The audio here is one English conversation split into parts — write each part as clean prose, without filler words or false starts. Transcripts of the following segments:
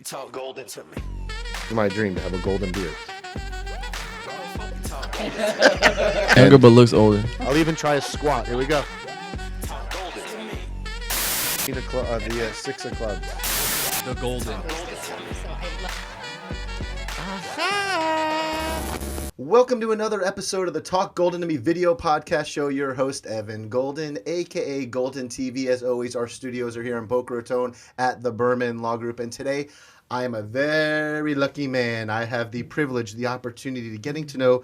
You talk golden to me. It's my dream to have a golden beard. Younger but looks older. I'll even try a squat. Here we go. Talk golden to me. The 6 of clubs. The golden. Welcome to another episode of the Talk Golden to Me video podcast show. Your host, Evan Golden, a.k.a. Golden TV. As always, our studios are here in Boca Raton at the Berman Law Group. And today, I am a very lucky man. I have the privilege, the opportunity to getting to know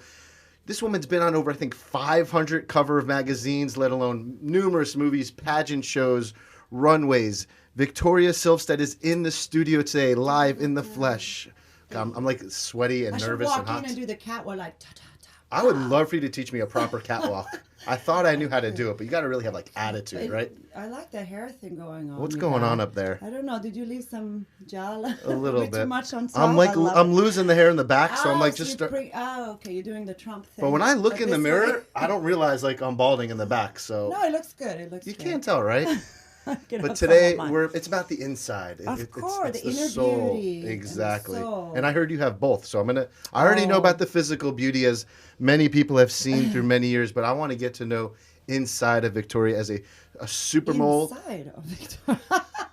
this woman's been on over, I think, 500 cover of magazines, let alone numerous movies, pageant shows, runways. Victoria Silvstedt is in the studio today, live in the flesh. I'm like sweaty and nervous and hot. I should walk in and do the catwalk like ta ta ta. I would love for you to teach me a proper catwalk. I thought I knew how to do it, but you got to really have like attitude, right? I like the hair thing going on. What's going on up there? I don't know. Did you leave some gel? A little bit. Too much on top? I'm losing the hair in the back, so I'm like so just. okay, you're doing the Trump thing. But when I look like in the this mirror, way. I don't realize like I'm balding in the back. So No, it looks good. It looks. you good. can't tell, right? But Up today some of mine. it's about the inside. Of course, it's the inner soul. beauty and the Exactly. soul. And I heard you have both, so I already know about the physical beauty, as many people have seen through many years, but I want to get to know inside of Victoria as a supermole. Inside of Victoria.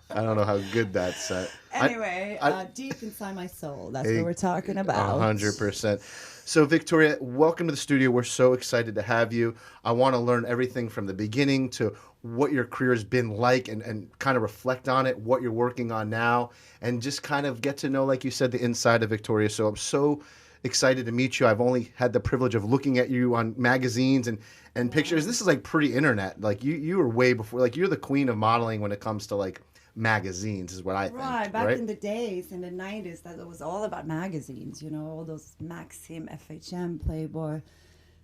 I don't know how good that's at. Anyway, deep inside my soul. That's what we're talking about. 100%. So, Victoria, welcome to the studio. We're so excited to have you. I want to learn everything from the beginning to what your career has been like and kind of reflect on it, what you're working on now, and just kind of get to know, like you said, the inside of Victoria. So I'm so excited to meet you. I've only had the privilege of looking at you on magazines and pictures. This is like pre-internet. Like you were way before, like you're the queen of modeling when it comes to like magazines is what I think. Right, back in the days, in the 90s, that it was all about magazines, all those Maxim, FHM, Playboy.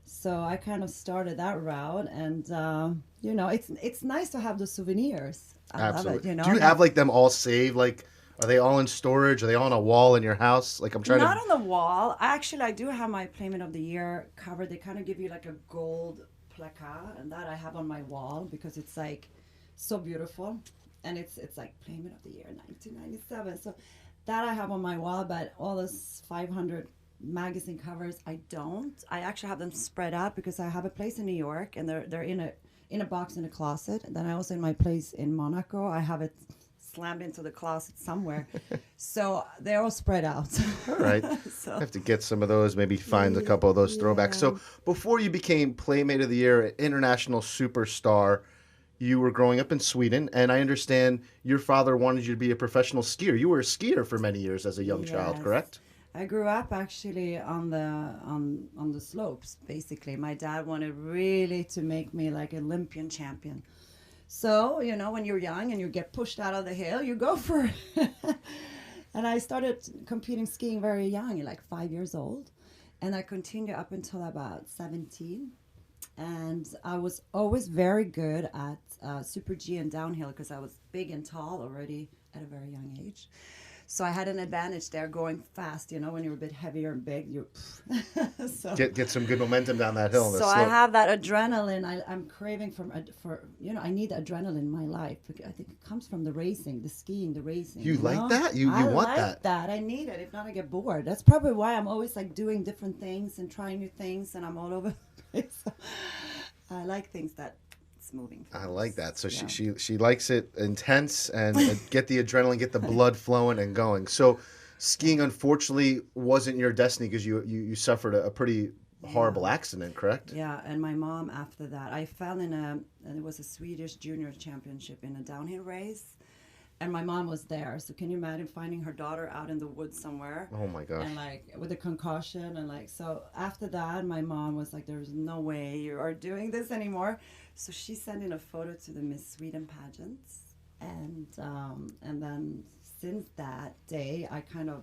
So I kind of started that route, and it's nice to have the souvenirs. I Absolutely. love it. Do you have like them all saved? Like, are they all in storage? Are they all on a wall in your house? Like, I'm trying Not on the wall. Actually, I do have my Playmate of the Year cover. They kind of give you like a gold placard, and that I have on my wall because it's like so beautiful. And it's like Playmate of the Year 1997. So that I have on my wall, but all those 500 magazine covers, I don't. I actually have them spread out because I have a place in New York, and they're in a box in a closet. And then I also in my place in Monaco, I have it slammed into the closet somewhere. So they're all spread out. All right. So I have to get some of those, maybe find a couple of those throwbacks. So before you became Playmate of the Year, international superstar, you were growing up in Sweden, and I understand your father wanted you to be a professional skier. You were a skier for many years as a young child, correct? I grew up actually on the slopes, basically. My dad wanted really to make me like an Olympian champion. So, when you're young and you get pushed out of the hill, you go for it. And I started competing skiing very young, like 5 years old. And I continued up until about 17. And I was always very good at Super G and downhill because I was big and tall already at a very young age. So I had an advantage there going fast, when you're a bit heavier and big. So Get some good momentum down that hill. So I have that adrenaline. I'm craving I need adrenaline in my life. I think it comes from the racing, the skiing, the racing. You like that? You want that? I like that. I need it. If not, I get bored. That's probably why I'm always like doing different things and trying new things, and I'm all over the place. I like things that it's moving fast. I like that. So she likes it intense and get the adrenaline, get the blood flowing and going. So skiing, unfortunately, wasn't your destiny because you suffered a pretty horrible accident, correct? Yeah, and my mom after that, I fell and it was a Swedish junior championship in a downhill race. And my mom was there. So can you imagine finding her daughter out in the woods somewhere? Oh my gosh. And like with a concussion so after that, my mom was like, there's no way you are doing this anymore. So she sent in a photo to the Miss Sweden pageants. And then since that day, I kind of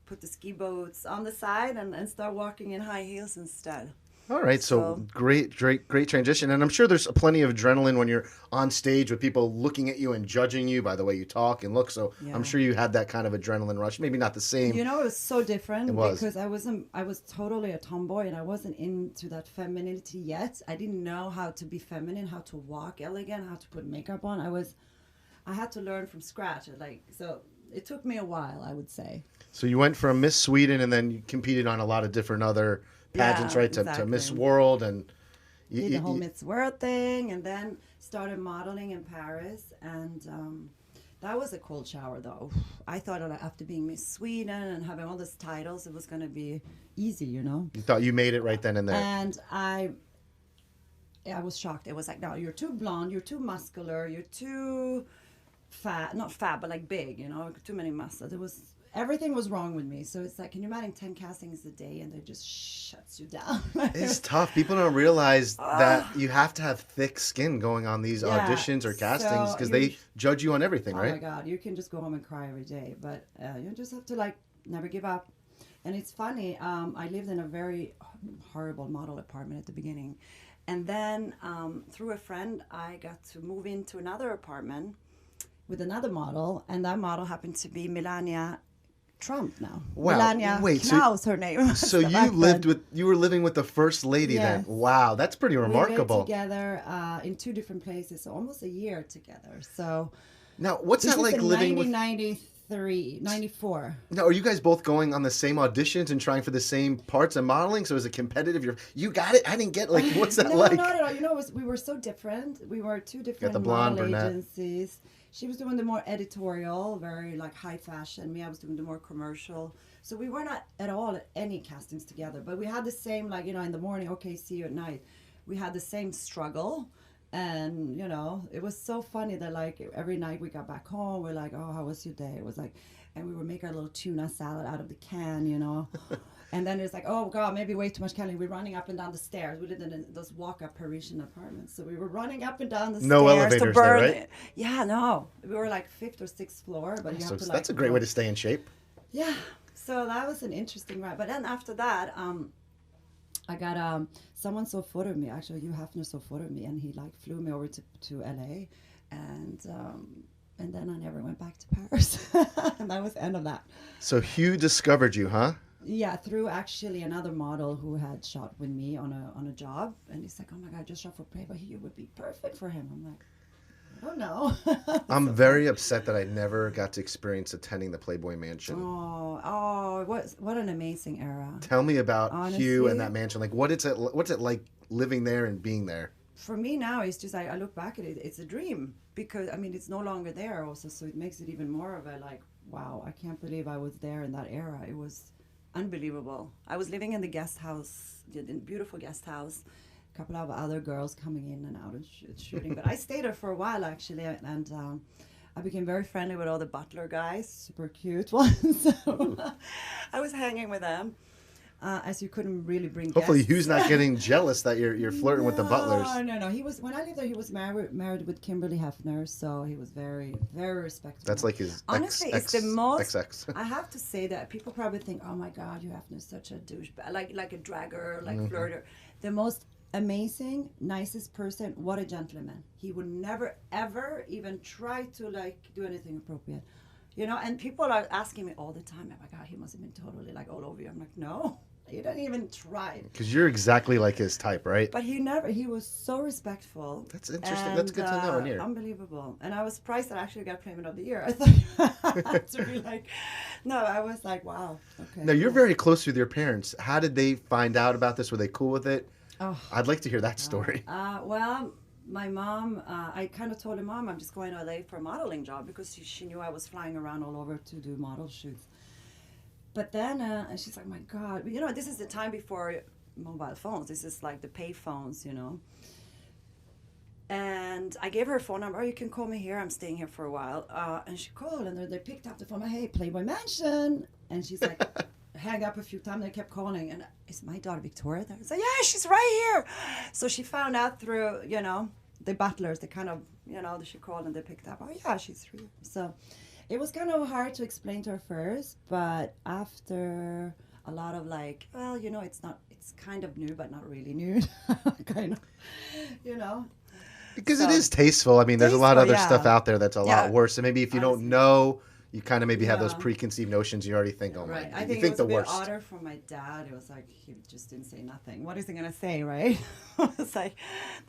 put the ski boots on the side and start walking in high heels instead. All right, so great transition. And I'm sure there's plenty of adrenaline when you're on stage with people looking at you and judging you by the way you talk and look. So I'm sure you had that kind of adrenaline rush. Maybe not the same. It was so different because I was totally a tomboy and I wasn't into that femininity yet. I didn't know how to be feminine, how to walk elegant, how to put makeup on. I had to learn from scratch. it took me a while, I would say. So you went from Miss Sweden, and then you competed on a lot of different other pageants, Yeah, right? To exactly. Miss World, and Did the whole Miss World thing, and then started modeling in Paris, and that was a cold shower, though. I thought that after being Miss Sweden and having all these titles, it was going to be easy, you know. you thought you made it right then and there. And I was shocked. It was like, no, you're too blonde, you're too muscular, you're too fat, not fat, but like big, you know, too many muscles. Everything was wrong with me. So it's like, can you imagine 10 castings a day and they just shuts you down? It's tough. People don't realize that you have to have thick skin going on these Yeah, auditions or castings so because you- they judge you on everything, Oh right? my God, you can just go home and cry every day, but you just have to like never give up. And it's funny, I lived in a very horrible model apartment at the beginning. And then through a friend, I got to move into another apartment with another model. And that model happened to be Melania Trump now. Wow. Melania Wait, so- Knaus, her name. So you were living with the first lady then. Yes. Wow, that's pretty We lived remarkable. together in 2 different places, so almost a year together. So Now, what's this that is like in living with? 1993, 94. Now, are you guys both going on the same auditions and trying for the same parts and modeling? So is it competitive? You got it. I didn't get like what's that No, like? not at all. You know, we were so different. We were 2 different the blonde model brunette. agencies. She was doing the more editorial, very like high fashion. Me, I was doing the more commercial. So we were not at all at any castings together. But we had the same, like, you know, in the morning, okay, see you at night. We had the same struggle. And, you know, it was so funny that like every night we got back home, we're like, oh, how was your day? It was like, and we would make our little tuna salad out of the can, you know. And then it's like, oh God, maybe way too much candy. We're running up and down the stairs. We lived in those walk-up Parisian apartments, so we were running up and down the No stairs elevators to there, burn. right? Yeah, no, we were like 5th or 6th floor, but you So have to like. that's a great way to stay in shape. Yeah, so that was an interesting ride. But then after that, I got someone saw a photo of me. Actually, Hugh Hefner saw a photo of me, and he like flew me over to LA, and then I never went back to Paris, and that was the end of that. So Hugh discovered you, huh? Yeah, through actually another model who had shot with me on a job, and he's like, "Oh my God, I just shot for Playboy. You would be perfect for him." I'm like, I don't know. I'm very upset that I never got to experience attending the Playboy Mansion. Oh, what an amazing era. Tell me about Hugh Honestly? and that mansion. Like, what's it like living there and being there? For me now, it's just I look back at it. It's a dream because I mean it's no longer there also, so it makes it even more of a like, wow, I can't believe I was there in that era. It was unbelievable. I was living in the guest house, in a beautiful guest house. A couple of other girls coming in and out and shooting, but I stayed there for a while actually, and I became very friendly with all the butler guys, super cute ones. So I was hanging with them, as you couldn't really bring. Hopefully, guests. Hugh's not getting jealous that you're flirting with the butlers. No. He was when I lived there. He was married with Kimberly Hefner, so he was very, very respectful. That's like his honestly, it's the most. XX. I have to say that people probably think, "Oh my God, Hugh Hefner is such a douchebag, like a dragger, like flirter." The most amazing, nicest person. What a gentleman. He would never, ever even try to like do anything appropriate, you know. And people are asking me all the time, "Oh my God, he must have been totally like all over you." I'm like, no. You don't even try. Because you're exactly like his type, right? But he was so respectful. That's interesting. That's good to know in here. Unbelievable. And I was surprised that I actually got Playmate of the Year. I thought to be like, no, I was like, wow. Okay. Now, you're cool. very close with your parents. How did they find out about this? Were they cool with it? Oh. I'd like to hear that story. Well, my mom, I kind of told her, Mom, I'm just going to LA for a modeling job because she knew I was flying around all over to do model shoots. But then she's like, my God, you know, this is the time before mobile phones. This is like the pay phones, you know. And I gave her a phone number. Oh, you can call me here. I'm staying here for a while. And she called, and they picked up the phone. Hey, Playboy Mansion. And she's like, hang up a few times. They kept calling. And is my daughter Victoria there? I said, yeah, she's right here. So she found out through, you know, the butlers. They kind of, you know, she called and they picked up. Oh, yeah, she's here. So it was kind of hard to explain to her first. But after a lot of like, well, you know, it's kind of new, but not really new. Kind of, you know. Because So- it is tasteful. I mean, there's a lot of other Tasteful, yeah. stuff out there that's a lot Yeah. worse. And maybe if you don't Honestly. know, you kind of maybe have those Yeah. preconceived notions. You already think, oh my, Right. I you think think it the was a bit worst. odder from my dad. It was like he just didn't say nothing. What is he gonna say, right? It's like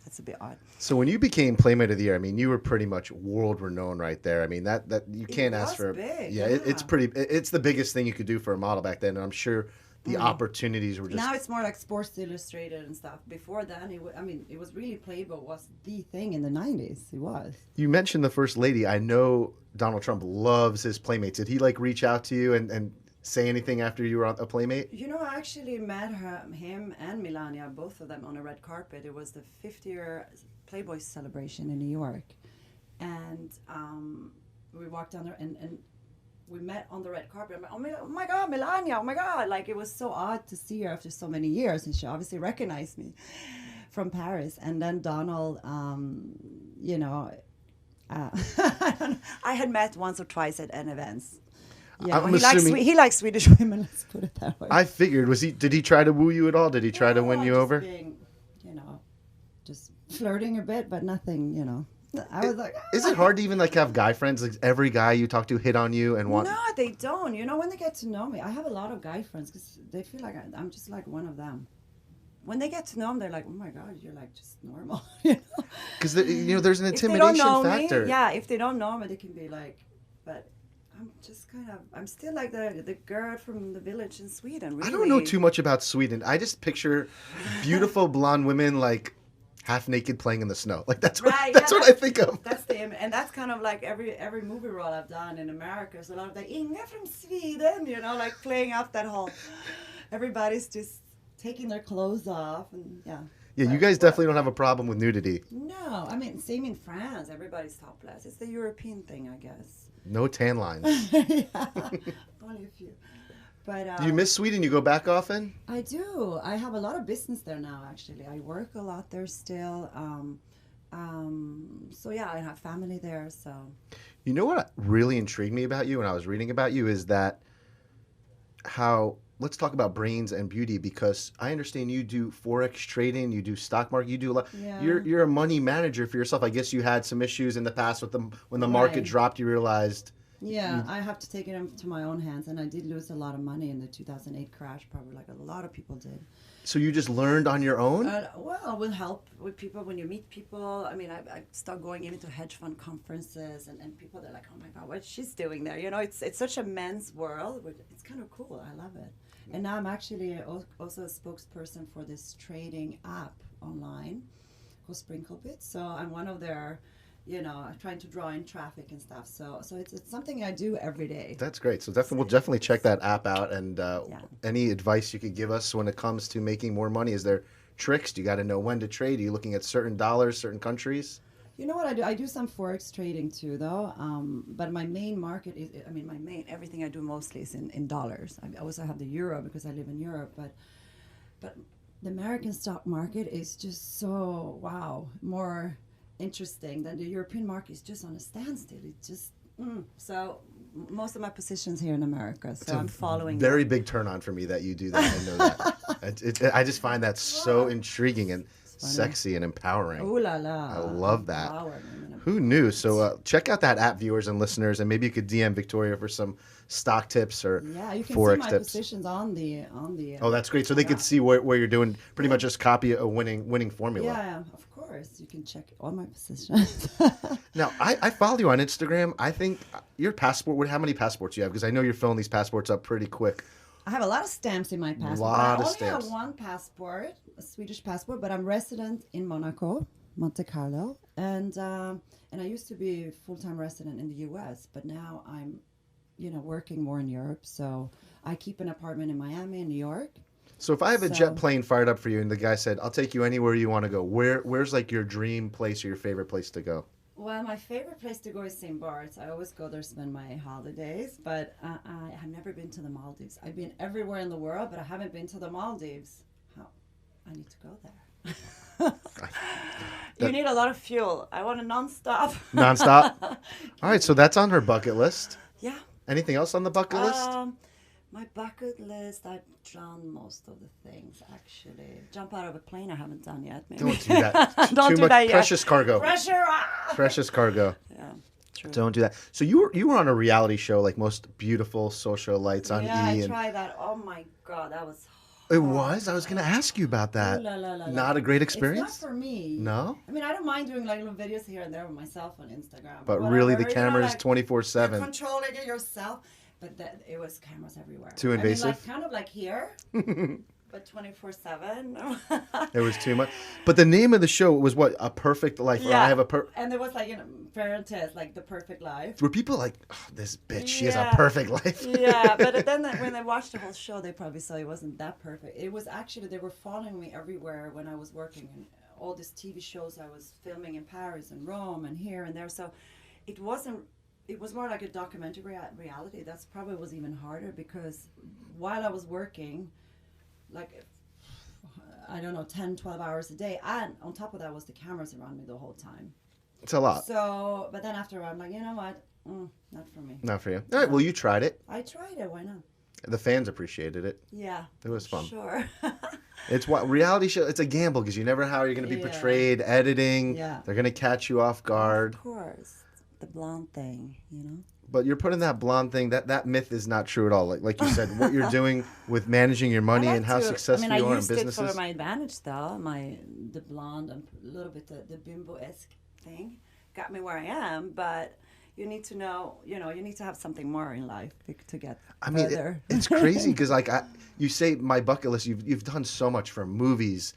that's a bit odd. So when you became Playmate of the Year, I mean, you were pretty much world renowned right there. I mean, that you can't ask was for. big, It's yeah. pretty. It's the biggest thing you could do for a model back then, and I'm sure the opportunities were just. Now it's more like Sports Illustrated and stuff. Before then, it was really Playboy was the thing in the 90s. It was. You mentioned the First Lady. I know Donald Trump loves his Playmates. Did he like reach out to you and say anything after you were a Playmate? You know, I actually met him and Melania, both of them, on a red carpet. It was the 50-year Playboy celebration in New York. And we walked down there and we met on the red carpet. I'm like, oh my God, Melania, oh my God. Like, it was so odd to see her after so many years. And she obviously recognized me from Paris. And then Donald, you know, I had met once or twice at an events. Yeah, I'm he assuming- he likes Swedish women. Let's put it that way. I figured. Did he try to woo you at all? Did he try to win No, you just over? Being, you know, just flirting a bit, but nothing. You know, I was like, Is it hard to even like have guy friends? Like every guy you talk to hit on you and want. No, they don't. You know, when they get to know me, I have a lot of guy friends because they feel like I'm just like one of them. When they get to know them, they're like, "Oh my God, you're like just normal." You know? Because there's an If they don't intimidation know factor. me, yeah. If they don't know me, they can be like, but. I'm still like the girl from the village in Sweden. Really. I don't know too much about Sweden. I just picture beautiful blonde women like half naked playing in the snow. Like that's what Right, that's yeah, what I think of. That's and that's kind of like every movie role I've done in America. There's a lot of the Inga from Sweden, you know, like playing up that whole. Everybody's just taking their clothes off and yeah. Yeah, you guys definitely don't have a problem with nudity. No, I mean same in France. Everybody's topless. It's the European thing, I guess. No tan lines. Yeah, only a few. But Do you miss Sweden? You go back often? I do. I have a lot of business there now. Actually, I work a lot there still. So yeah, I have family there. So You know what really intrigued me about you when I was reading about you is that how let's talk about brains and beauty because I understand you do forex trading, you do stock market, you do a lot. Yeah. You're a money manager for yourself. I guess you had some issues in the past with them when the market Right. dropped. You realized. yeah, I have to take it into my own hands, and I did lose a lot of money in the 2008 crash, probably like a lot of people did. So you just learned on your own. Well, with help with people when you meet people. I mean, I start going into hedge fund conferences, and people they're like, "Oh my God, what's she's doing there?" You know, it's such a men's world. It's kind of cool. I love it. And now I'm actually also a spokesperson for this trading app online called SprinkleBit. So I'm one of their, you know, trying to draw in traffic and stuff. So it's something I do every day. That's great. So we'll definitely check that app out. And any advice you could give us when it comes to making more money? Is there tricks? Do you got to know when to trade? Are you looking at certain dollars, certain countries? You know what I do? I do some forex trading too, though. But my main market is, everything I do mostly is in dollars. I also have the euro because I live in Europe. But the American stock market is just so, more interesting than the European market is just on a standstill. It's just, so most of my positions here in America. So I'm following Very big turn on for me that you do that. I know that. I just find that so intriguing and sexy and empowering. Ooh la la. I love that. Empowered. Who knew? So check out that app, viewers and listeners, and maybe you could DM Victoria for some stock tips or Yeah, you can forex see my tips. positions on the. Oh, that's great. So they could see where you're doing pretty much just copy a winning formula. Yeah, of course. You can check all my positions. Now, I follow you on Instagram. I think your passport, how many passports you have? Because I know you're filling these passports up pretty quick. I have a lot of stamps in my passport. Lot of I only stamps. have one passport, a Swedish passport, but I'm resident in Monaco, Monte Carlo, and I used to be a full-time resident in the U.S., but now I'm, working more in Europe. So I keep an apartment in Miami and New York. So if I have a jet plane fired up for you and the guy said, I'll take you anywhere you want to go, where's like your dream place or your favorite place to go? Well, my favorite place to go is St. Bart's. I always go there, spend my holidays, but I have never been to the Maldives. I've been everywhere in the world, but I haven't been to the Maldives. I need to go there. You need a lot of fuel. I want a non-stop. Non-stop? All right, so that's on her bucket list. Yeah. Anything else on the bucket list? My bucket list, I've done most of the things, actually. Jump out of a plane, I haven't done yet. Maybe. Don't do that. Don't Too do much that yet. precious cargo. Pressure! Precious cargo. Yeah. True. Don't do that. So you were on a reality show like Most Beautiful Socialites on Yeah, E. I tried that. Oh my God, that was It was? I was going to ask you about that. Ooh, la, la, la, la. Not a great experience? It's not for me. No? I mean, I don't mind doing like little videos here and there with myself on Instagram. But whatever, really the you know, camera is like, 24/7. You're controlling it yourself. But it was cameras everywhere. Too invasive? I mean, like, kind of like here, but 24/7. It was too much. But the name of the show was what? A Perfect Life. Or I have a And there was like, you know, parentheses, like The Perfect Life. Were people like, oh, this bitch, she has a Yeah. perfect life? Yeah, but then when they watched the whole show, they probably saw it wasn't that perfect. It was actually, they were following me everywhere when I was working in all these TV shows I was filming in Paris and Rome and here and there. So it was more like a documentary reality. That's probably was even harder because while I was working, like, I don't know, 10, 12 hours a day, and on top of that was the cameras around me the whole time. It's a lot. So, but then after a while, I'm like, you know what? Not for me. Not for you. All right, well, you tried it. I tried it. Why not? The fans appreciated it. Yeah. It was fun. Sure. It's what reality show. It's a gamble because you never know how you're going to be Yeah. portrayed. Editing. Yeah. They're going to catch you off guard. Of course. The blonde thing, you know? But you're putting that blonde thing. That myth is not true at all. Like you said, what you're doing with managing your money and how successful you are in I businesses. used it for my advantage, though. The blonde and a little bit the bimbo-esque thing got me where I am. But you need to know, you need to have something more in life to get further. It's crazy because you say my bucket list. You've done so much for movies,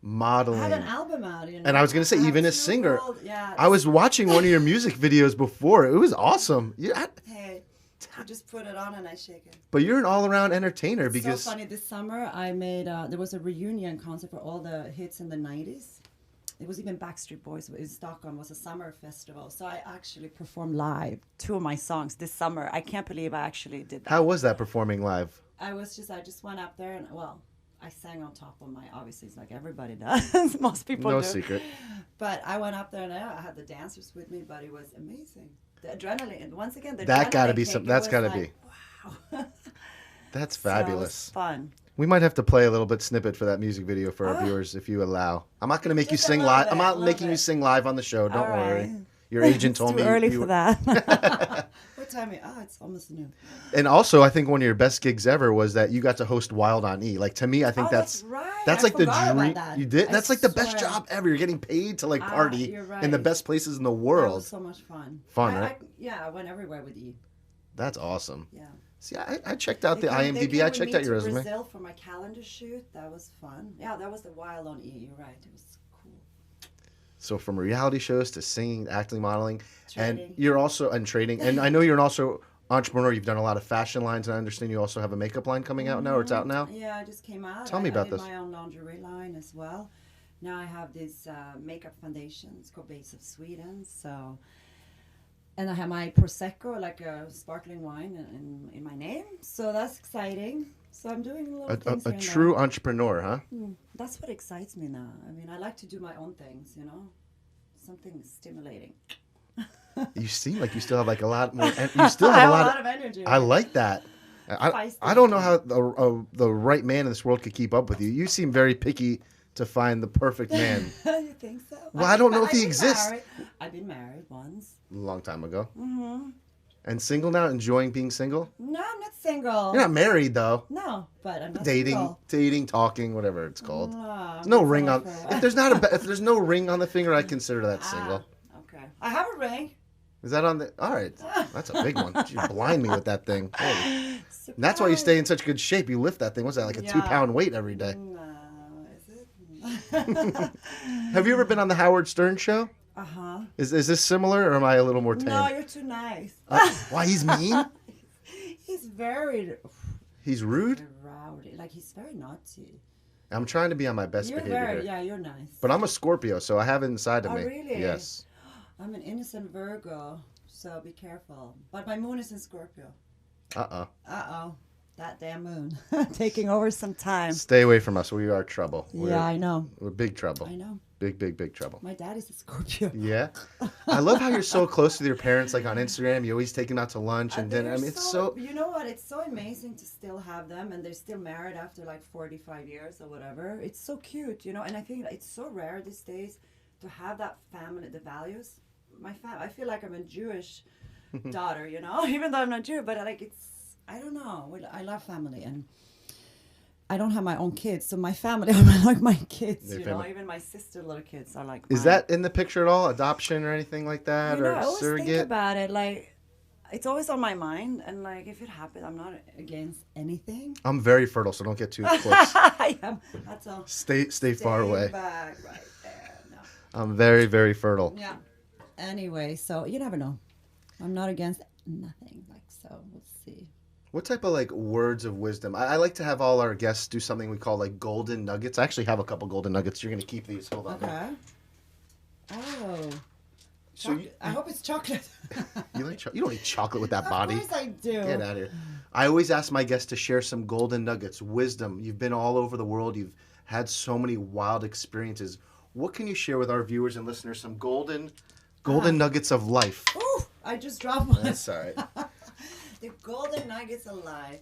modeling. I had an album out, And I was gonna say, I had even a 2 singer. yeah. I was watching one of your music videos before. It was awesome. Hey, you just put it on and I shake it. But you're an all-around entertainer It's because so funny. This summer, I made there was a reunion concert for all the hits in the 90s. It was even Backstreet Boys in Stockholm. It was a summer festival. So I actually performed live 2 of my songs this summer. I can't believe I actually did that. How was that performing live? I just went up there and, I sang on top of my, obviously, it's like everybody does. Most people No do. secret. But I went up there and I had the dancers with me, but it was amazing. The adrenaline, and once again, That got to be kick, some. it That's was got to like, be. wow. That's So it was fabulous. fun. We might have to play a little bit snippet for that music video for our Oh. viewers if you allow. I'm not going to make you Just a sing little live. bit, I'm not little making you bit. sing live on the show. Don't All worry. right. Your agent It's told too me early you for were- that. What time? It's almost noon. And also, I think one of your best gigs ever was that you got to host Wild on E. Like to me, I think Oh, that's right. that's I like the forgot about dream. that. You did. I That's like the best swear. job ever. You're getting paid to like party You're in the right. best places in the That world. was so much fun. Fun, I- right? I went everywhere with E. That's awesome. Yeah. See, I checked out the They came IMDb. I with checked me out your to resume. Brazil for my calendar shoot. That was fun. Yeah, that was the Wild on E. You're right. It was cool. So from reality shows to singing, acting, modeling, and Trading. you're also and trading. And I know you're also entrepreneur. You've done a lot of fashion lines, and I understand you also have a makeup line coming out now, or it's out now. Yeah, I just came out. Tell me about I this. did my own lingerie line as well. Now I have this makeup foundation. It's called Base of Sweden. So, and I have my prosecco, like a sparkling wine, in my name. So that's exciting. So I'm doing little things A here and true there. entrepreneur, huh? That's what excites me now. I mean, I like to do my own things. Something stimulating. You seem like you still have like a lot more. And you still have a lot of energy. I like that. Feisty. I don't know how the right man in this world could keep up with you. You seem very picky to find the perfect man. You think so? Well, I don't know if he exists. I've been married once. A long time ago. Mm-hmm. And single now, enjoying being single. No, I'm not single. You're not married though. No, but I'm not Dating, single. talking, whatever it's called. No, There's no I'm ring on. single for a If there's not a if there's no ring on the finger, I consider that while. single. Okay. I have a ring. Is that on the? All right, that's a big one. You blind me with that thing. Holy. And that's why you Surprise. stay in such good shape. You lift that thing. What's that? Like a Yeah. 2-pound weight every day. No, is it? Have you ever been on the Howard Stern show? Uh-huh. Is this similar, or am I a little more tame? No, you're too nice. Why he's mean? He's very He's rude. rowdy. Like, he's very naughty. I'm trying to be on my best You're behavior very, here. yeah, you're nice. But I'm a Scorpio, so I have it inside of Oh, me. really? Yes. I'm an innocent Virgo, so be careful. But my moon is in Scorpio. Uh-oh. That damn moon. Taking over some time. Stay away from us. We are trouble. Yeah, I know. We're big trouble. I know. Big trouble. My dad is a Scorpio. Yeah. I love how you're so close with your parents, like on Instagram. You always take them out to lunch and dinner. I mean, it's so. You know what? It's so amazing to still have them, and they're still married after like 45 years or whatever. It's so cute, And I think it's so rare these days to have that family, the values. I feel like I'm a Jewish daughter, you know, even though I'm not Jewish, but like I don't know. I love family, and I don't have my own kids, so my family are like my kids, you know. Even my sister little kids are like Is that in the picture at all? Adoption or anything like that? You know, or I always surrogate? think about it, like, it's always on my mind, and like, if it happens, I'm not against anything. I'm very fertile, so don't get too close. I am. That's all. Stay far away. Back right there. No. I'm very, very fertile. Yeah. Anyway, so you never know. I'm not against nothing. Like, so we'll see. What type of like words of wisdom? I like to have all our guests do something we call like golden nuggets. I actually have a couple golden nuggets. You're gonna keep these. Hold on. Okay. Oh. So I hope it's chocolate. you like you don't eat chocolate with that body. Of course I do. Get out of here. I always ask my guests to share some golden nuggets, wisdom. You've been all over the world. You've had so many wild experiences. What can you share with our viewers and listeners? Some golden nuggets of life. Ooh, I just dropped one. That's all right. The golden nuggets of life.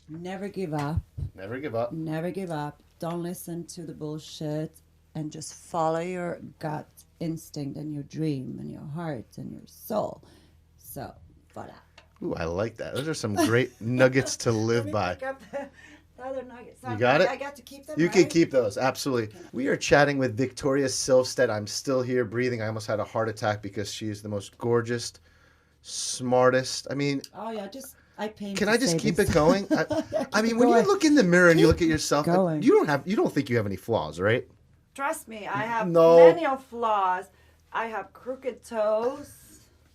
Never give up. Never give up. Never give up. Don't listen to the bullshit, and just follow your gut instinct and your dream and your heart and your soul. So, voila. Ooh, I like that. Those are some great nuggets to live by. Pick up the other nuggets. You got it? I got to keep them. You right? can keep those, absolutely. We are chatting with Victoria Silvstedt. I'm still here breathing. I almost had a heart attack because she is the most gorgeous, smartest. I mean, oh yeah, I paint. can I just keep it going? I mean, when you look in the mirror and you look at yourself, going. you don't think you have any flaws, right? Trust me, I have No. many of flaws. I have crooked toes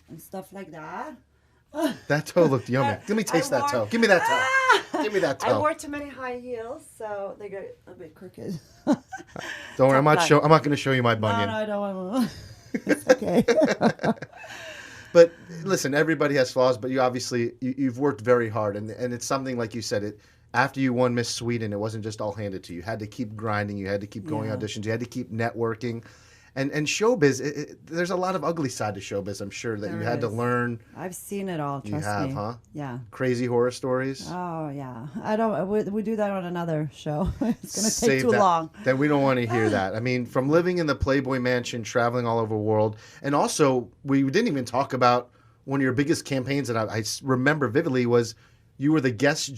and stuff like that. That toe looked yummy. Let me taste that toe. Give me that toe. Give me that I toe. wore too many high heels, so they got a bit crooked. Don't worry, I'm not going to show you my No, bunion. I don't want to. It's okay. But listen, everybody has flaws, but you've worked very hard, and it's something like you said. After you won Miss Sweden, it wasn't just all handed to you. You had to keep grinding. You had to keep going auditions. You had to keep networking. And showbiz, there's a lot of ugly side to showbiz, I'm sure, that you had to learn. I've seen it all, trust me. You have, huh? Yeah. Crazy horror stories? Oh, yeah. I don't. We do that on another show. It's going to take Save too that. long. Then we don't want to hear that. I mean, from living in the Playboy Mansion, traveling all over the world, and also, we didn't even talk about one of your biggest campaigns that I remember vividly was you were the guest,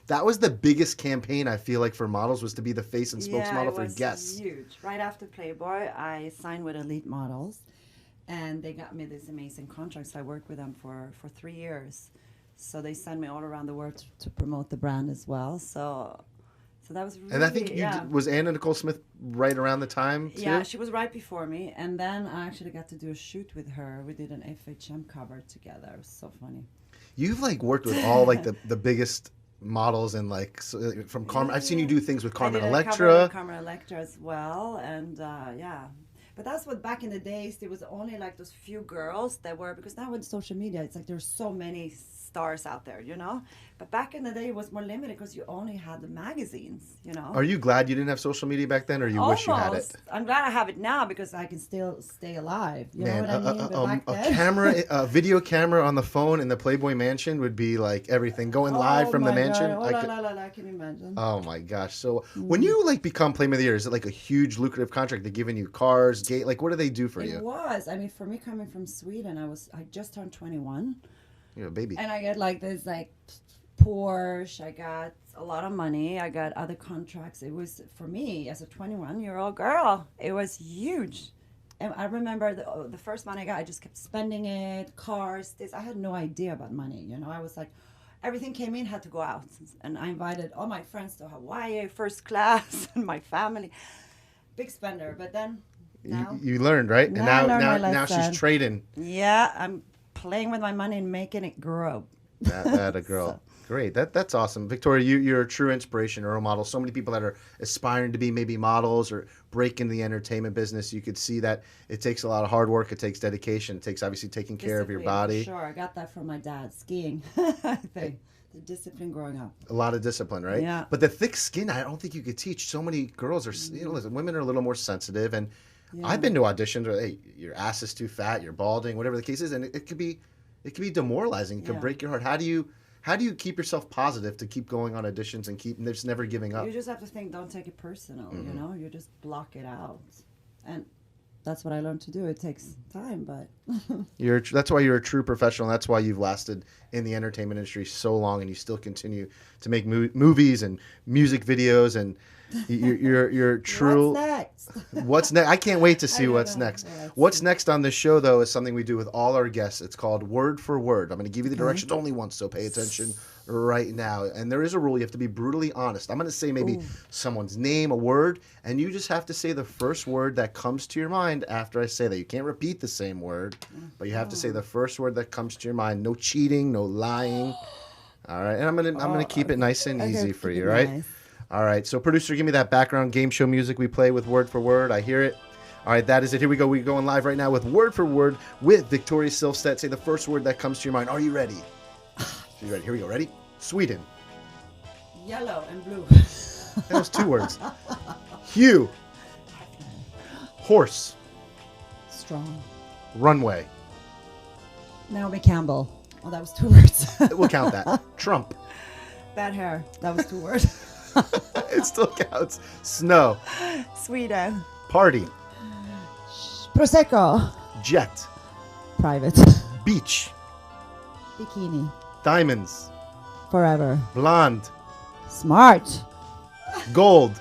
that was the biggest campaign I feel like for models, was to be the face and spokesmodel for guests. Huge. Right after Playboy, I signed with Elite Models, and they got me this amazing contract. So I worked with them for 3 years. So they sent me all around the world to promote the brand as well. So that was really, and I think was Anna Nicole Smith right around the time too? Yeah, she was right before me. And then I actually got to do a shoot with her. We did an FHM cover together. It was so funny. You've worked with all the biggest models and from Carmen. I've seen you do things with Carmen Electra. Carmen Electra as well, and yeah. But that's what back in the days there was only those few girls that were, because now with social media it's there's so many stars out there, you know. But back in the day it was more limited because you only had the magazines, you know. Are you glad you didn't have social media back then, or you wish you had it? I'm glad I have it now because I can still stay alive. You know what I mean? But back a video camera on the phone in the Playboy Mansion would be everything going live from the mansion. I can imagine. Oh my gosh! So when you become Playmate of the Year, is it a huge lucrative contract? They're giving you cars, gate. What do they do for you? It was. I mean, for me coming from Sweden, I just turned 21. You're a baby. And I get this Porsche. I got a lot of money. I got other contracts. It was, for me as a 21-year-old girl, it was huge. And I remember the first money I got, I just kept spending it. Cars, this. I had no idea about money. You know, I was everything came in, had to go out. And I invited all my friends to Hawaii, first class, and my family. Big spender. But then now you learned, right? And now she's trading. Yeah, I'm playing with my money and making it grow. That a girl. So. Great. That's awesome. Victoria, you're a true inspiration, a role model. So many people that are aspiring to be maybe models or break into the entertainment business, you could see that it takes a lot of hard work. It takes dedication. It takes obviously taking care of your body. Sure. I got that from my dad, skiing. I think. The discipline growing up. A lot of discipline, right? Yeah. But the thick skin, I don't think you could teach. So many girls are, listen, women are a little more sensitive. And I've been to auditions where, hey, your ass is too fat, you're balding, whatever the case is. And it could be demoralizing. It could break your heart. How do you keep yourself positive to keep going on auditions and keep just never giving up? You just have to think, don't take it personal, you know? You just block it out. And that's what I learned to do. It takes time, but That's why you're a true professional. That's why you've lasted in the entertainment industry so long, and you still continue to make movies and music videos, and you're true. what's next? What's next? I can't wait to see don't what's know. next. Yeah, let's What's see. next on this show, though, is something we do with all our guests. It's called Word for Word. I'm going to give you the directions only once, so pay attention right now. And there is a rule. You have to be brutally honest. I'm going to say maybe someone's name, a word, and you just have to say the first word that comes to your mind after I say that. You can't repeat the same word, but you have to say the first word that comes to your mind. No cheating, no lying. All right, and I'm gonna keep it nice and Okay, easy for keep you, it right? nice. All right, so producer, give me that background game show music we play with Word for Word. I hear it. All right, that is it. Here we go. We're going live right now with Word for Word with Victoria Silvstedt. Say the first word that comes to your mind. Are you ready? You ready? Here we go. Ready? Sweden. Yellow and blue. That was 2 words. Hue. Horse. Strong. Runway. Naomi Campbell. Oh, that was 2 words. We'll count that. Trump. Bad hair. That was 2 words. It still counts. Snow. Sweden. Party. Prosecco. Jet. Private. Beach. Bikini. Diamonds. Forever. Blonde. Smart. Gold.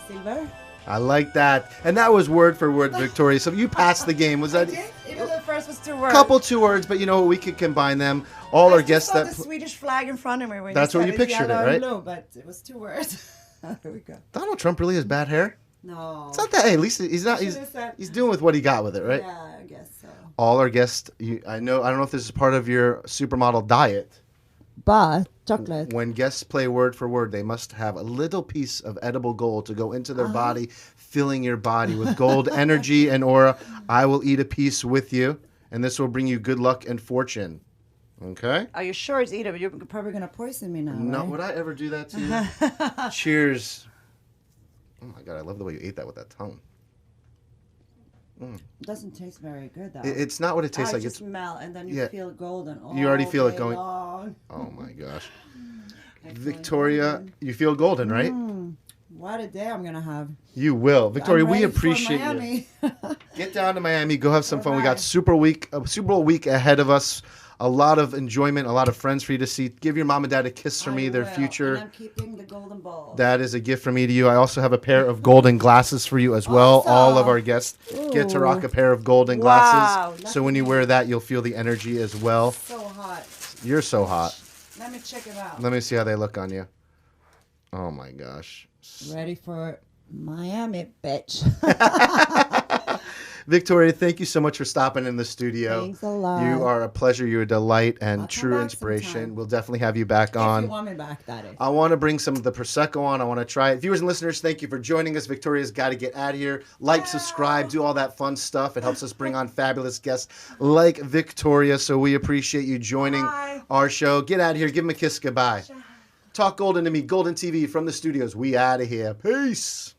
Silver. I like that. And that was Word for Word, Victoria. So you passed the game. Was that Even the first was 2 a words. couple 2 words, but you know we could combine them. All our guests I that just saw the Swedish flag in front of me. When That's what you said it's pictured it, yellow right? and blue, but it was 2 words. There we go. Donald Trump really has bad hair? No. It's not that. Hey, at least he's not. Should've said- He's doing with what he got with it, right? Yeah, I guess so. All our guests. I don't know if this is part of your supermodel diet. But chocolate. When guests play Word for Word, they must have a little piece of edible gold to go into their body, filling your body with gold energy and aura. I will eat a piece with you, and this will bring you good luck and fortune. Okay? Are you sure it's edible? You're probably gonna poison me now. No, right? would I ever do that to you? Cheers. Oh my God, I love the way you ate that with that tongue. It doesn't taste very good though. It's not what it tastes I like. just It's smell and then you yeah. feel golden. You already feel it day going- long. oh my gosh. I feel Victoria, golden. you feel golden, right? What a day I'm gonna have. You will. Victoria, I'm we ready for appreciate you. Miami. Get down to Miami. Go have some fun. We Bye-bye. got Super Bowl week ahead of us. A lot of enjoyment, a lot of friends for you to see. Give your mom and dad a kiss from me, I their will, future. And I'm keeping the golden ball. That is a gift from me to you. I also have a pair of golden glasses for you as well. Awesome. All of our guests get to rock a pair of golden glasses. Wow, So when you wear that, you'll feel the energy as well. So hot. You're so hot. Let me check it out. Let me see how they look on you. Oh my gosh. Ready for Miami, bitch. Victoria, thank you so much for stopping in the studio. Thanks a lot. You are a pleasure. You're a delight and I'll come true back inspiration. sometime. We'll definitely have you back If on. you want me back, that is. I want to bring some of the Prosecco on. I want to try it. Viewers and listeners, thank you for joining us. Victoria's got to get out of here. Like, subscribe, do all that fun stuff. It helps us bring on fabulous guests like Victoria. So we appreciate you joining Bye. our show. Get out of here. Give him a kiss goodbye. Talk Golden to me. Golden TV from the studios. We out of here. Peace.